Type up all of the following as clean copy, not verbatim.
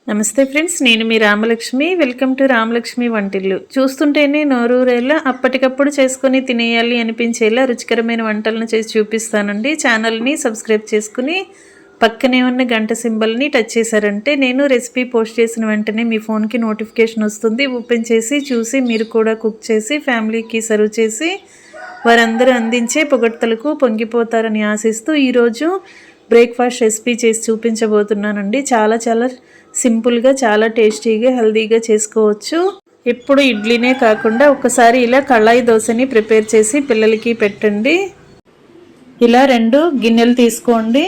నమస్తే ఫ్రెండ్స్, నేను మీ రామలక్ష్మి. Welcome to Ramalakshmi Vantillu. చూస్తుంటేనే నోరూరేలా అప్పటికప్పుడు చేసుకొని తినేయాలి అనిపించేలా రుచికరమైన వంటలను చేసి చూపిస్తానండి. ఛానల్ని సబ్స్క్రైబ్ చేసుకుని పక్కనే ఉన్న గంట సింబల్ని టచ్ చేశారంటే నేను రెసిపీ పోస్ట్ చేసిన వెంటనే మీ ఫోన్కి నోటిఫికేషన్ వస్తుంది. ఓపెన్ చేసి చూసి మీరు కూడా కుక్ చేసి ఫ్యామిలీకి సర్వ్ చేసి వారందరూ అందించే పొగడ్తలకు పొంగిపోతారని ఆశిస్తూ ఈరోజు బ్రేక్ఫాస్ట్ రెసిపీ చేసి చూపించబోతున్నానండి. చాలా సింపుల్గా, చాలా టేస్టీగా, హెల్తీగా చేసుకోవచ్చు. ఎప్పుడు ఇడ్లీనే కాకుండా ఒకసారి ఇలా కళాయి దోశని ప్రిపేర్ చేసి పిల్లలకి పెట్టండి. ఇలా 2 గిన్నెలు తీసుకోండి.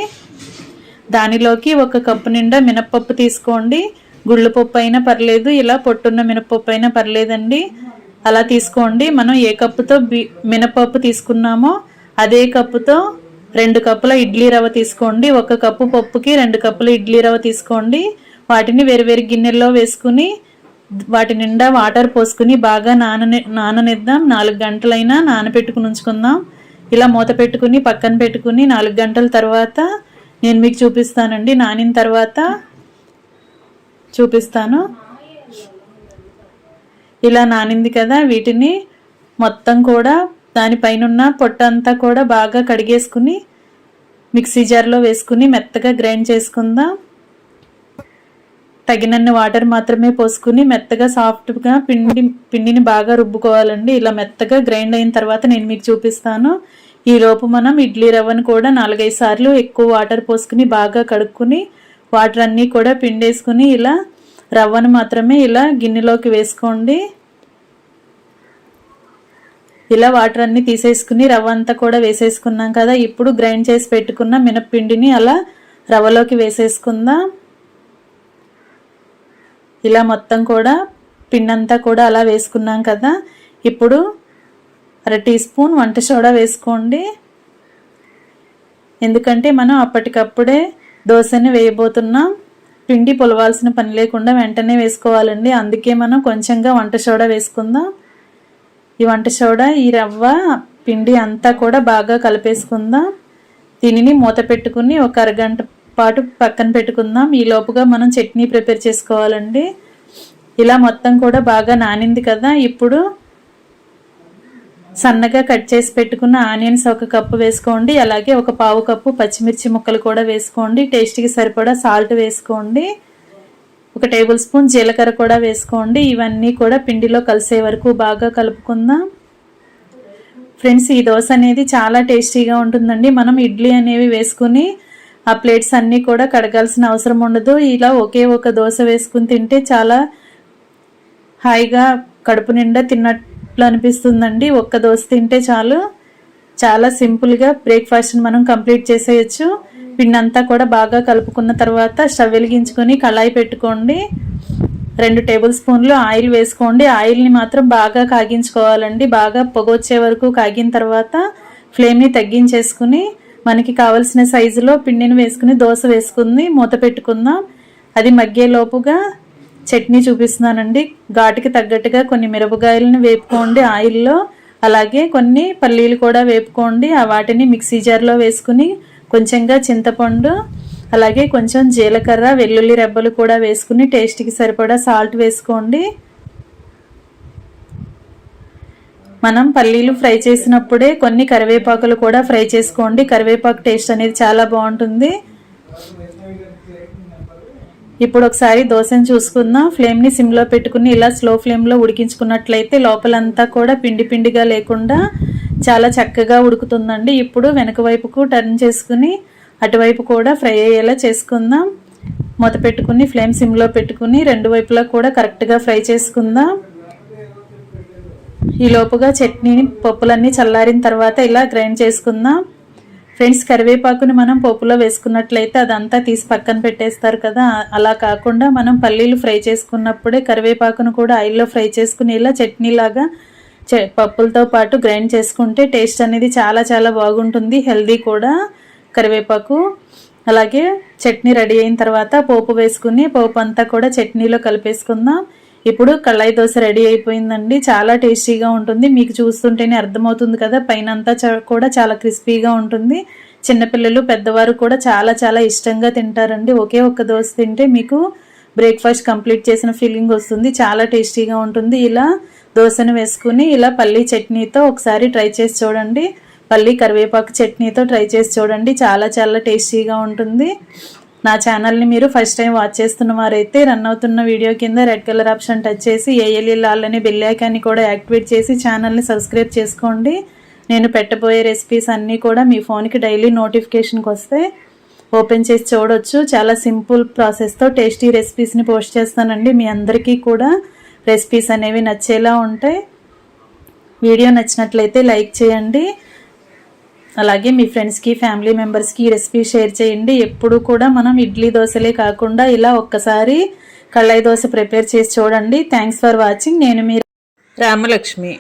దానిలోకి 1 కప్పు నిండా మినప్పప్పు తీసుకోండి. గుళ్ళు పప్పు అయినా పర్లేదు, ఇలా పొట్టున్న మినప్పప్పు అయినా పర్లేదండి. అలా తీసుకోండి. మనం ఏ కప్పుతో మినప్పప్పు తీసుకున్నామో అదే కప్పుతో 2 కప్పుల ఇడ్లీ రవ్వ తీసుకోండి. 1 కప్పు పప్పుకి 2 కప్పుల ఇడ్లీ రవ్వ తీసుకోండి. వాటిని వేరు గిన్నెల్లో వేసుకుని వాటి నిండా వాటర్ పోసుకుని బాగా నాననిద్దాం. 4 గంటలైనా నానబెట్టుకుని ఉంచుకుందాం. ఇలా మూత పెట్టుకుని పక్కన పెట్టుకుని 4 గంటల తర్వాత నేను మీకు చూపిస్తానండి. నానిన తర్వాత చూపిస్తాను. ఇలా నానింది కదా, వీటిని మొత్తం కూడా దానిపైన పొట్టంతా కూడా బాగా కడిగేసుకుని మిక్సీ జార్లో వేసుకుని మెత్తగా గ్రైండ్ చేసుకుందాం. తగినన్ని వాటర్ మాత్రమే పోసుకుని మెత్తగా సాఫ్ట్గా పిండిని బాగా రుబ్బుకోవాలండి. ఇలా మెత్తగా గ్రైండ్ అయిన తర్వాత నేను మీకు చూపిస్తాను. ఈలోపు మనం ఇడ్లీ రవ్వను కూడా 4-5 సార్లు ఎక్కువ వాటర్ పోసుకుని బాగా కడుక్కుని వాటర్ అన్నీ కూడా పిండేసుకుని ఇలా రవ్వను మాత్రమే ఇలా గిన్నెలోకి వేసుకోండి. ఇలా వాటర్ అన్నీ తీసేసుకుని రవ్వ అంతా కూడా వేసేసుకున్నాం కదా. ఇప్పుడు గ్రైండ్ చేసి పెట్టుకున్న మినప్పిండిని అలా రవ్వలోకి వేసేసుకుందాం. ఇలా మొత్తం కూడా పిండంతా కూడా అలా వేసుకున్నాం కదా. ఇప్పుడు 1 టీ స్పూన్ వంట సోడా వేసుకోండి. ఎందుకంటే మనం అప్పటికప్పుడే దోశని వేయబోతున్నాం. పిండి పొలవాల్సిన పని లేకుండా వెంటనే వేసుకోవాలండి. అందుకే మనం కొంచెంగా వంట సోడా వేసుకుందాం. ఈ వంట సోడా ఈ రవ్వ పిండి అంతా కూడా బాగా కలిపేసుకుందాం. దీనిని మూత పెట్టుకుని 1 అరగంట పాటు పక్కన పెట్టుకుందాం. ఈ లోపుగా మనం చట్నీ ప్రిపేర్ చేసుకోవాలండి. ఇలా మొత్తం కూడా బాగా నానింది కదా. ఇప్పుడు సన్నగా కట్ చేసి పెట్టుకున్న ఆనియన్స్ 1 కప్పు వేసుకోండి. అలాగే 1/4 కప్పు పచ్చిమిర్చి ముక్కలు కూడా వేసుకోండి. టేస్ట్కి సరిపడా సాల్ట్ వేసుకోండి. 1 టేబుల్ స్పూన్ జీలకర్ర కూడా వేసుకోండి. ఇవన్నీ కూడా పిండిలో కలిసే వరకు బాగా కలుపుకుందాం. ఫ్రెండ్స్, ఈ దోశ అనేది చాలా టేస్టీగా ఉంటుందండి. మనం ఇడ్లీ అనేవి వేసుకుని ఆ ప్లేట్స్ అన్నీ కూడా కడగాల్సిన అవసరం ఉండదు. ఇలా ఒకే ఒక దోశ వేసుకుని తింటే చాలా హాయిగా కడుపు నిండా తిన్నట్లు అనిపిస్తుందండి. 1 దోశ తింటే చాలు. చాలా సింపుల్గా బ్రేక్ఫాస్ట్ని మనం కంప్లీట్ చేసేయచ్చు. పిండి అంతా కూడా బాగా కలుపుకున్న తర్వాత స్టవ్ వెలిగించుకొని కళాయి పెట్టుకోండి. 2 టేబుల్ స్పూన్లు ఆయిల్ వేసుకోండి. ఆయిల్ని మాత్రం బాగా కాగించుకోవాలండి. బాగా పొగ వచ్చే వరకు కాగిన తర్వాత ఫ్లేమ్ని తగ్గించేసుకుని మనకి కావలసిన సైజులో పిండిని వేసుకుని దోశ వేసుకుని మూత పెట్టుకుందాం. అది మగ్గేలోపుగా చట్నీ చూపిస్తున్నానండి. ఘాటుకి తగ్గట్టుగా కొన్ని మిరపకాయలను వేపుకోండి ఆయిల్లో. అలాగే కొన్ని పల్లీలు కూడా వేపుకోండి. వాటిని మిక్సీ జార్లో వేసుకుని కొంచెంగా చింతపండు, అలాగే కొంచెం జీలకర్ర, వెల్లుల్లి రెబ్బలు కూడా వేసుకుని టేస్ట్కి సరిపడా సాల్ట్ వేసుకోండి. మనం పల్లీలు ఫ్రై చేసినప్పుడే కొన్ని కరివేపాకులు కూడా ఫ్రై చేసుకోండి. కరివేపాకు టేస్ట్ అనేది చాలా బాగుంటుంది. ఇప్పుడు ఒకసారి దోశను చూసుకుందాం. ఫ్లేమ్ని సిమ్లో పెట్టుకుని ఇలా స్లో ఫ్లేమ్లో ఉడికించుకున్నట్లయితే లోపలంతా కూడా పిండిగా లేకుండా చాలా చక్కగా ఉడుకుతుందండి. ఇప్పుడు వెనక వైపుకు టర్న్ చేసుకుని అటువైపు కూడా ఫ్రై అయ్యేలా చేసుకుందాం. మూత పెట్టుకుని ఫ్లేమ్ సిమ్లో పెట్టుకుని 2 వైపులా కూడా కరెక్ట్గా ఫ్రై చేసుకుందాం. ఈ లోపుగా చట్నీని పప్పులన్నీ చల్లారిన తర్వాత ఇలా గ్రైండ్ చేసుకుందాం. ఫ్రెండ్స్, కరివేపాకుని మనం పప్పులో వేసుకున్నట్లయితే అదంతా తీసి పక్కన పెట్టేస్తారు కదా. అలా కాకుండా మనం పల్లీలు ఫ్రై చేసుకున్నప్పుడే కరివేపాకును కూడా ఆయిల్లో ఫ్రై చేసుకుని ఇలా చట్నీలాగా పప్పులతో పాటు గ్రైండ్ చేసుకుంటే టేస్ట్ అనేది చాలా బాగుంటుంది. హెల్దీ కూడా కరివేపాకు. అలాగే చట్నీ రెడీ అయిన తర్వాత పోపు వేసుకుని పోపు అంతా కూడా చట్నీలో కలిపేసుకుందాం. ఇప్పుడు కళాయి దోశ రెడీ అయిపోయిందండి. చాలా టేస్టీగా ఉంటుంది. మీకు చూస్తుంటేనే అర్థమవుతుంది కదా. పైన అంతా కూడా చాలా క్రిస్పీగా ఉంటుంది. చిన్నపిల్లలు పెద్దవారు కూడా చాలా ఇష్టంగా తింటారండి. ఒకే ఒక్క దోశ తింటే మీకు బ్రేక్ఫాస్ట్ కంప్లీట్ చేసిన ఫీలింగ్ వస్తుంది. చాలా టేస్టీగా ఉంటుంది. ఇలా దోశను వేసుకుని ఇలా పల్లీ చట్నీతో ఒకసారి ట్రై చేసి చూడండి. పల్లీ కరివేపాకు చట్నీతో ట్రై చేసి చూడండి. చాలా చాలా టేస్టీగా ఉంటుంది. నా ఛానల్ని మీరు ఫస్ట్ టైం వాచ్ చేస్తున్న వారైతే రన్ అవుతున్న వీడియో కింద రెడ్ కలర్ ఆప్షన్ టచ్ చేసి ఏఎల్ఎల్ ఆల్ అనే బెల్ ఐకాన్ని కూడా యాక్టివేట్ చేసి ఛానల్ని సబ్స్క్రైబ్ చేసుకోండి. నేను పెట్టబోయే రెసిపీస్ అన్నీ కూడా మీ ఫోన్కి డైలీ నోటిఫికేషన్కి వస్తే ఓపెన్ చేసి చూడొచ్చు. చాలా సింపుల్ ప్రాసెస్తో టేస్టీ రెసిపీస్ని పోస్ట్ చేస్తానండి. మీ అందరికీ కూడా రెసిపీస్ అనేవి నచ్చేలా ఉంటాయి. వీడియో నచ్చినట్లయితే లైక్ చేయండి. అలాగే మీ ఫ్రెండ్స్కి ఫ్యామిలీ మెంబర్స్కి ఈ రెసిపీ షేర్ చేయండి. ఎప్పుడు కూడా మనం ఇడ్లీ దోశలే కాకుండా ఇలా ఒక్కసారి కళాయి దోశ ప్రిపేర్ చేసి చూడండి. Thanks for watching. నేను మీ రామలక్ష్మి.